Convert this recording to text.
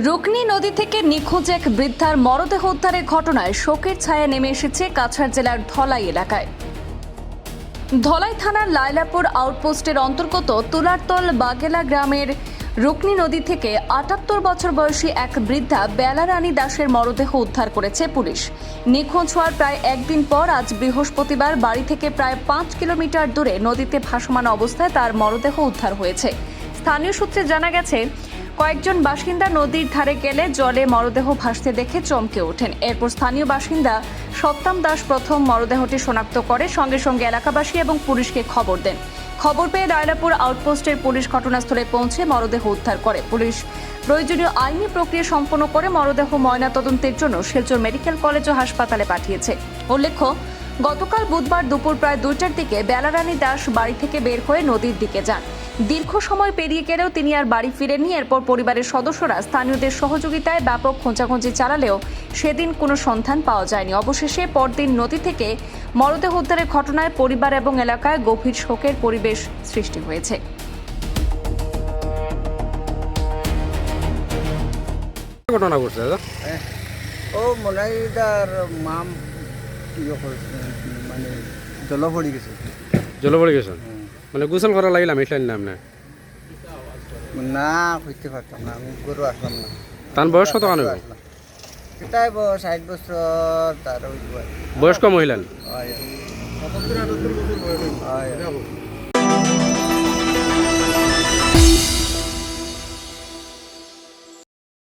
রুকনি নদী থেকে নিখোঁজ এক বৃদ্ধার মরদেহ উদ্ধারের ঘটনায় শোকের ছায়া নেমে এসেছে কাছাড় জেলার ধলাই এলাকায়। ধলাই থানার লায়লাপুর আউটপোস্টের অন্তর্গত তুলারতল বাগেলা গ্রামের রুকনি নদী থেকে ৭৮ বছর বয়সী এক বৃদ্ধা বেলা রানী দাসের মরদেহ উদ্ধার করেছে পুলিশ। নিখোঁজ হওয়ার প্রায় একদিন পর আজ বৃহস্পতিবার বাড়ি থেকে প্রায় ৫ কিলোমিটার দূরে নদীতে ভাসমান অবস্থায় তার মরদেহ উদ্ধার হয়েছে। স্থানীয় সূত্রে জানা গেছে, কয়েকজন বাসিন্দা নদীর ধারে গেলে জলে মরদেহ ভাসতে দেখে চমকে ওঠেন। এরপর স্থানীয় বাসিন্দা সত্যাম দাস প্রথম মরদেহটি শনাক্ত করে সঙ্গে সঙ্গে এলাকাবাসী এবং পুলিশকে খবর দেন। খবর পেয়ে লায়লাপুর আউটপোস্টের পুলিশ ঘটনাস্থলে পৌঁছে মরদেহ উদ্ধার করে। পুলিশ প্রয়োজনীয় আইনি প্রক্রিয়া সম্পন্ন করে মরদেহ ময়নাতদন্তের জন্য শিলচর মেডিকেল কলেজ ও হাসপাতালে পাঠিয়েছে। উল্লেখ্য, গতকাল বুধবার দুপুর প্রায় ২টার দিকে বেলারানী দাস বাড়ি থেকে বের হয়ে নদীর দিকে যান। দীর্ঘ সময় পেরিয়ে গেলেও তিনি আর বাড়ি ফিরেননি। এরপর পরিবারের সদস্যরা স্থানীয়দের সহযোগিতায় ব্যাপক খোঁজাখুঁজি চালালেও সেদিন কোনো সন্ধান পাওয়া যায়নি। অবশেষে পরদিন নদী থেকে মরদেহ উদ্ধারের ঘটনায় পরিবার এবং এলাকায় গভীর শোকের পরিবেশ সৃষ্টি হয়েছে। ঘটনা ঘটছে দাদা? ও মনাইদার মাম ইয়ে করেছে, মানে জল পড়ে গেছে। জল পড়ে গেছেন? মানে গোসল করা লাগিলাম এসলাম না আপনার? না হইতে পারতাম না, আমি গরু আসলাম না। তার বয়স কত কান? তাই ৬০ বছর তার বয়স্ক মহিলা? হয়।